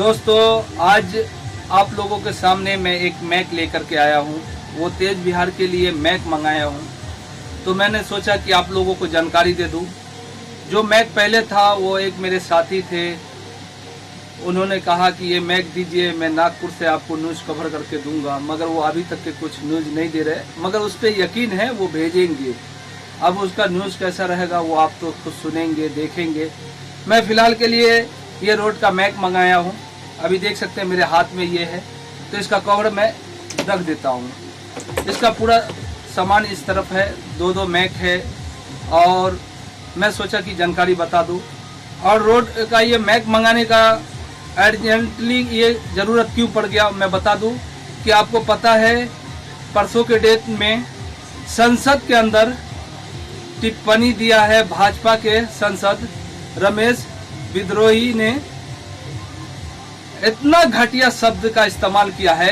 दोस्तों, आज आप लोगों के सामने मैं एक मैक लेकर के आया हूँ। वो तेज बिहार के लिए मैक मंगाया हूँ, तो मैंने सोचा कि आप लोगों को जानकारी दे दूँ। जो मैक पहले था वो एक मेरे साथी थे, उन्होंने कहा कि ये मैक दीजिए, मैं नागपुर से आपको न्यूज़ कवर करके दूंगा, मगर वो अभी तक के कुछ न्यूज़ नहीं दे रहे, मगर उस पर यकीन है वो भेजेंगे। अब उसका न्यूज़ कैसा रहेगा वो आप तो खुद सुनेंगे, देखेंगे। मैं फ़िलहाल के लिए ये रोड का मैक मंगाया हूँ। अभी देख सकते हैं मेरे हाथ में ये है, तो इसका कवर मैं रख देता हूँ। इसका पूरा सामान इस तरफ है, दो मैक है, और मैं सोचा कि जानकारी बता दूँ। और रोड का ये मैक मंगाने का अर्जेंटली ये ज़रूरत क्यों पड़ गया मैं बता दूं कि आपको पता है परसों के डेट में संसद के अंदर टिप्पणी दिया है भाजपा के सांसद रमेश विद्रोही ने। इतना घटिया शब्द का इस्तेमाल किया है,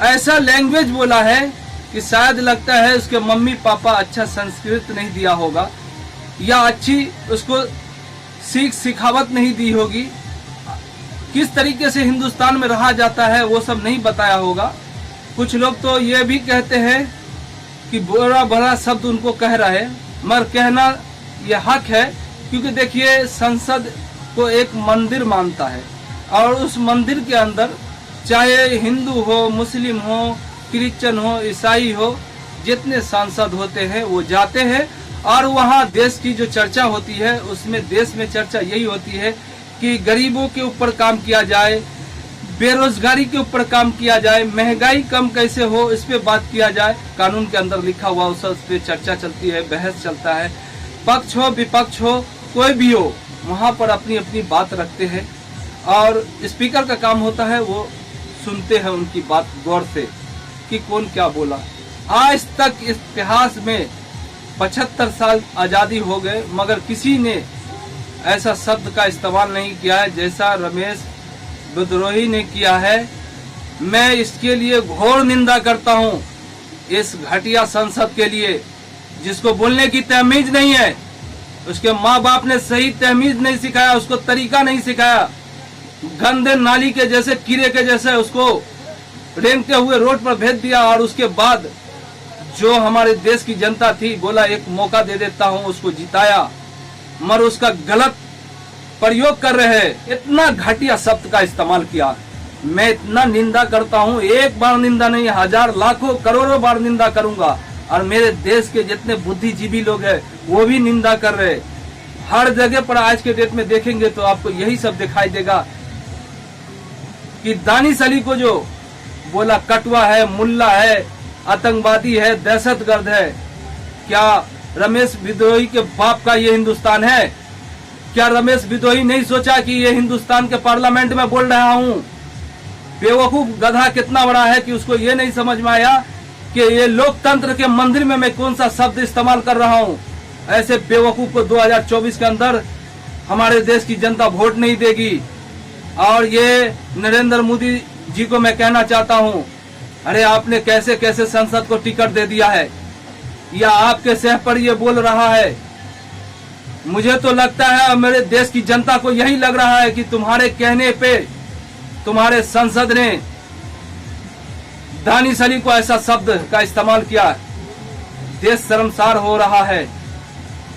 ऐसा लैंग्वेज बोला है कि शायद लगता है उसके मम्मी पापा अच्छा संस्कृत नहीं दिया होगा, या अच्छी उसको सिखावट नहीं दी होगी। किस तरीके से हिंदुस्तान में रहा जाता है वो सब नहीं बताया होगा। कुछ लोग तो ये भी कहते हैं कि बुरा भला शब्द उनको कह रहा है, मगर कहना ये हक है, क्योंकि देखिए संसद को एक मंदिर मानता है, और उस मंदिर के अंदर चाहे हिंदू हो, मुस्लिम हो, क्रिश्चियन हो, ईसाई हो, जितने सांसद होते हैं वो जाते हैं, और वहाँ देश की जो चर्चा होती है उसमें देश में चर्चा यही होती है कि गरीबों के ऊपर काम किया जाए, बेरोजगारी के ऊपर काम किया जाए, महंगाई कम कैसे हो इस पे बात किया जाए। कानून के अंदर लिखा हुआ उस पे चर्चा चलती है, बहस चलता है। पक्ष हो विपक्ष हो कोई भी हो, वहाँ पर अपनी अपनी बात रखते हैं, और स्पीकर का काम होता है वो सुनते हैं उनकी बात गौर से कि कौन क्या बोला। आज तक इतिहास में 75 साल आज़ादी हो गए, मगर किसी ने ऐसा शब्द का इस्तेमाल नहीं किया है जैसा रमेश विद्रोही ने किया है। मैं इसके लिए घोर निंदा करता हूं, इस घटिया संसद के लिए, जिसको बोलने की तमीज नहीं है। उसके माँ बाप ने सही तमीज नहीं सिखाया, उसको तरीका नहीं सिखाया। गंदे नाली के जैसे, कीड़े के जैसे उसको रेंगते हुए रोड पर भेज दिया, और उसके बाद जो हमारे देश की जनता थी बोला एक मौका दे देता हूं, उसको जिताया, मगर उसका गलत प्रयोग कर रहे हैं। इतना घटिया शब्द का इस्तेमाल किया। मैं इतना निंदा करता हूं, एक बार निंदा नहीं, हजार लाखों करोड़ों बार निंदा करूंगा। और मेरे देश के जितने बुद्धिजीवी लोग हैं वो भी निंदा कर रहे। हर जगह पर आज के डेट में देखेंगे तो आपको यही सब दिखाई देगा कि दानिश अली को जो बोला कटवा है, मुल्ला है, आतंकवादी है, दहशतगर्द है। क्या रमेश विद्रोही के बाप का ये हिंदुस्तान है? क्या रमेश विद्रोही नहीं सोचा कि ये हिंदुस्तान के पार्लियामेंट में बोल रहा हूँ? बेवकूफ गधा कितना बड़ा है कि उसको ये नहीं समझ में आया कि ये लोकतंत्र के मंदिर में मैं कौन सा शब्द इस्तेमाल कर रहा हूँ। ऐसे बेवकूफ को 2024 के अंदर हमारे देश की जनता वोट नहीं देगी। और ये नरेंद्र मोदी जी को मैं कहना चाहता हूँ, अरे आपने कैसे कैसे संसद को टिकट दे दिया है, या आपके सह पर ये बोल रहा है? मुझे तो लगता है और मेरे देश की जनता को यही लग रहा है कि तुम्हारे कहने पे तुम्हारे संसद ने दानिश अली को ऐसा शब्द का इस्तेमाल किया। देश शर्मसार हो रहा है,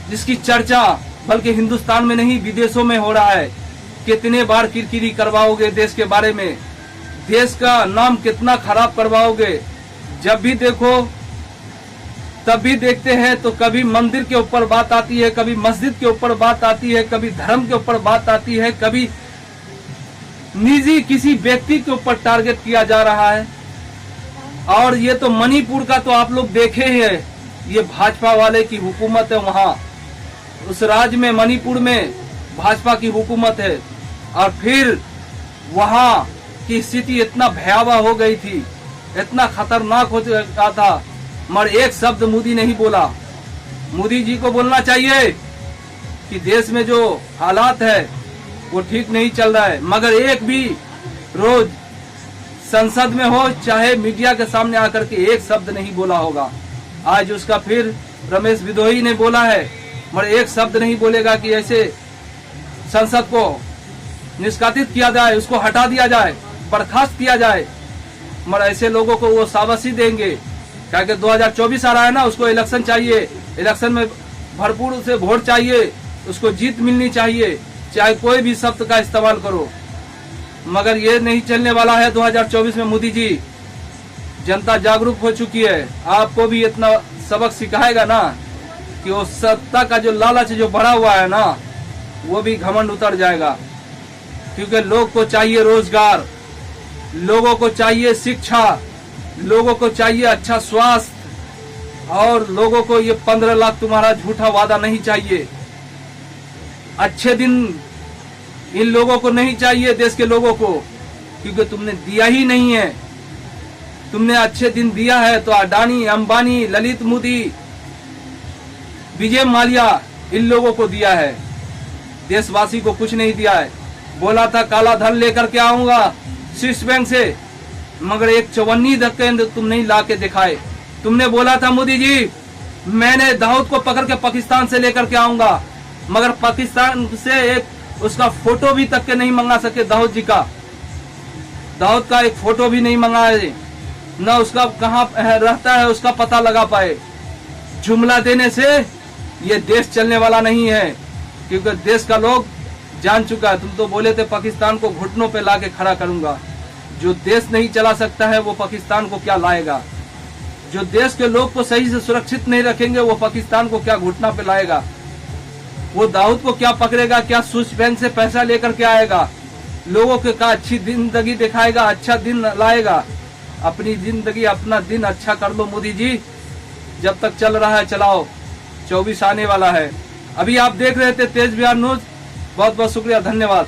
जिसकी चर्चा बल्कि हिंदुस्तान में नहीं विदेशों में हो रहा है। कितने बार किरकिरी करवाओगे देश के बारे में, देश का नाम कितना खराब करवाओगे। जब भी देखो तब भी देखते हैं तो कभी मंदिर के ऊपर बात आती है, कभी मस्जिद के ऊपर बात आती है, कभी धर्म के ऊपर बात आती है, कभी निजी किसी व्यक्ति के ऊपर टारगेट किया जा रहा है। और ये तो मणिपुर का तो आप लोग देखे ही है, ये भाजपा वाले की हुकूमत है। वहां उस राज्य में मणिपुर में भाजपा की हुकूमत है, और फिर वहां की स्थिति इतना भयावह हो गई थी, इतना खतरनाक हो चुका था, मगर एक शब्द मोदी नहीं बोला। मोदी जी को बोलना चाहिए कि देश में जो हालात है वो ठीक नहीं चल रहा है, मगर एक भी रोज संसद में हो चाहे मीडिया के सामने आकर के एक शब्द नहीं बोला होगा। आज उसका फिर रमेश विद्रोही ने बोला है, मगर एक शब्द नहीं बोलेगा कि ऐसे संसद को निष्कासित किया जाए, उसको हटा दिया जाए, बर्खास्त किया जाए। मगर ऐसे लोगों को वो शाबाशी देंगे, क्या कि 2024 आ रहा है ना, उसको इलेक्शन चाहिए, इलेक्शन में भरपूर से वोट चाहिए, उसको जीत मिलनी चाहिए, चाहे कोई भी शब्द का इस्तेमाल करो। मगर ये नहीं चलने वाला है 2024 में। मोदी जी, जनता जागरूक हो चुकी है, आपको भी इतना सबक सिखाएगा ना कि वो सत्ता का जो लालच जो बढ़ा हुआ है ना, वो भी घमंड उतर जाएगा। क्योंकि लोग को चाहिए रोजगार, लोगों को चाहिए शिक्षा, लोगों को चाहिए अच्छा स्वास्थ्य, और लोगों को ये 15 लाख तुम्हारा झूठा वादा नहीं चाहिए। अच्छे दिन इन लोगों को नहीं चाहिए, देश के लोगों को, क्योंकि तुमने दिया ही नहीं है। तुमने अच्छे दिन दिया है तो अडानी, अंबानी, ललित मोदी, विजय माल्या, इन लोगों को दिया है, देशवासी को कुछ नहीं दिया है। बोला था काला धन लेकर के आऊंगा स्विस बैंक से, मगर एक चवन्नी धक्के तुम नहीं ला के दिखाए। तुमने बोला था मोदी जी, मैंने दाऊद को पकड़ के पाकिस्तान से लेकर के आऊंगा, मगर पाकिस्तान से एक उसका फोटो भी तक के नहीं मंगा सके। दाऊद जी का, दाऊद का एक फोटो भी नहीं मंगाए, न उसका कहाँ रहता है उसका पता लगा पाए। जुमला देने से ये देश चलने वाला नहीं है, क्योंकि देश का लोग जान चुका है। तुम तो बोले थे पाकिस्तान को घुटनों पे लाके खड़ा करूंगा। जो देश नहीं चला सकता है वो पाकिस्तान को क्या लाएगा? जो देश के लोग को सही से सुरक्षित नहीं रखेंगे वो पाकिस्तान को क्या घुटना पे लाएगा? वो दाऊद को क्या पकड़ेगा? क्या स्विस बैंक से पैसा लेकर के आएगा? लोगों के का अच्छी जिंदगी दिखाएगा, अच्छा दिन लाएगा? अपनी जिंदगी, अपना दिन अच्छा कर लो मोदी जी। जब तक चल रहा है चलाओ, 24 आने वाला है। अभी आप देख रहे थे तेज बिहार न्यूज। बहुत बहुत शुक्रिया, धन्यवाद।